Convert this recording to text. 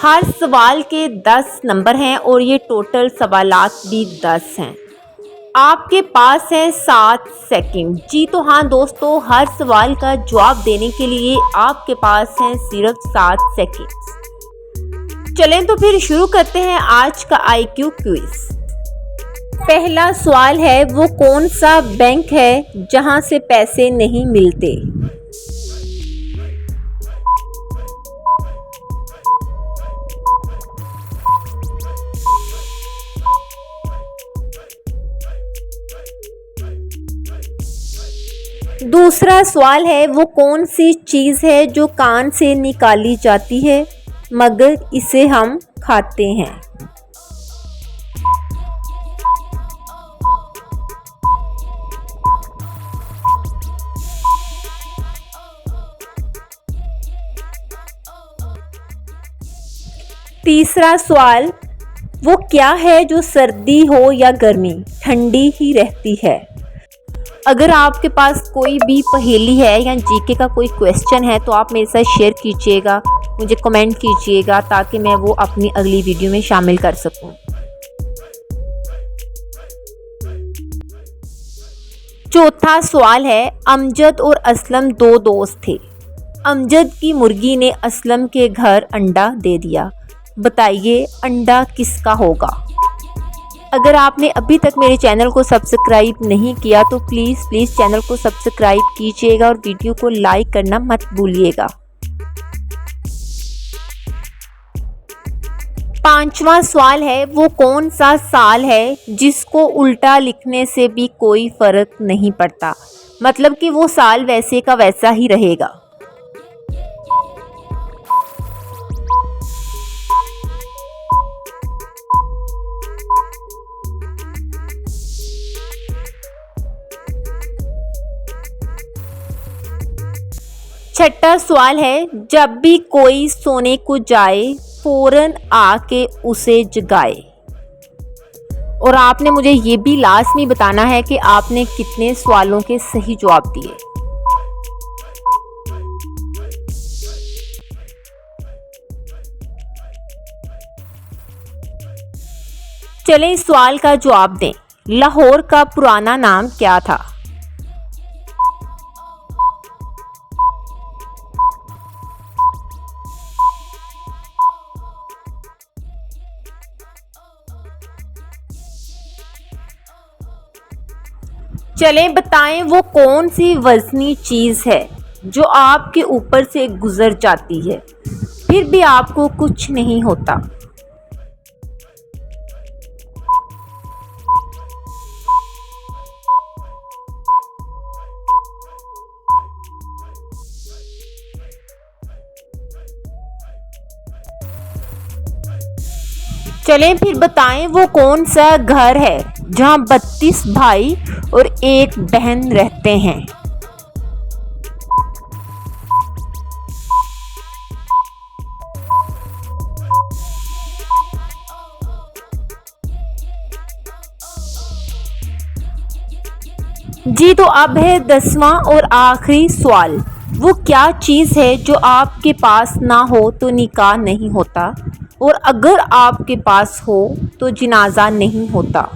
हर सवाल के 10 नंबर हैं और ये टोटल सवालात भी 10 हैं। आपके पास है 7 सेकंड। जी तो हाँ दोस्तों, हर सवाल का जवाब देने के लिए आपके पास हैं सिर्फ 7 सेकंड। चलें तो फिर शुरू करते हैं आज का IQ क्विज। पहला सवाल है, वो कौन सा बैंक है जहां से पैसे नहीं मिलते? दूसरा सवाल है, वो कौन सी चीज़ है जो कान से निकाली जाती है मगर इसे हम खाते हैं? तीसरा सवाल, वो क्या है जो सर्दी हो या गर्मी ठंडी ही रहती है? अगर आपके पास कोई भी पहेली है या जीके का कोई क्वेश्चन है तो आप मेरे साथ शेयर कीजिएगा, मुझे कमेंट कीजिएगा ताकि मैं वो अपनी अगली वीडियो में शामिल कर सकूं। चौथा सवाल है, अमजद और असलम 2 दोस्त थे। अमजद की मुर्गी ने असलम के घर अंडा दे दिया। बताइए अंडा किसका होगा? अगर आपने अभी तक मेरे चैनल को सब्सक्राइब नहीं किया तो प्लीज़ चैनल को सब्सक्राइब कीजिएगा और वीडियो को लाइक करना मत भूलिएगा। पांचवा सवाल है, वो कौन सा साल है जिसको उल्टा लिखने से भी कोई फर्क नहीं पड़ता? मतलब कि वो साल वैसे का वैसा ही रहेगा। छठा सवाल है, जब भी कोई सोने को जाए फौरन आके उसे जगाए। और आपने मुझे ये भी लास्ट में बताना है कि आपने कितने सवालों के सही जवाब दिए। चलें इस सवाल का जवाब दें। लाहौर का पुराना नाम क्या था? चलें बताएं, वो कौन सी वजनी चीज़ है जो आपके ऊपर से गुजर जाती है फिर भी आपको कुछ नहीं होता? चलें फिर बताएं, वो कौन सा घर है जहां 32 भाई और 1 बहन रहते हैं? जी तो अब है 10वां और आखिरी सवाल, वो क्या चीज़ है जो आपके पास ना हो तो निकाह नहीं होता और अगर आपके पास हो तो जनाजा नहीं होता?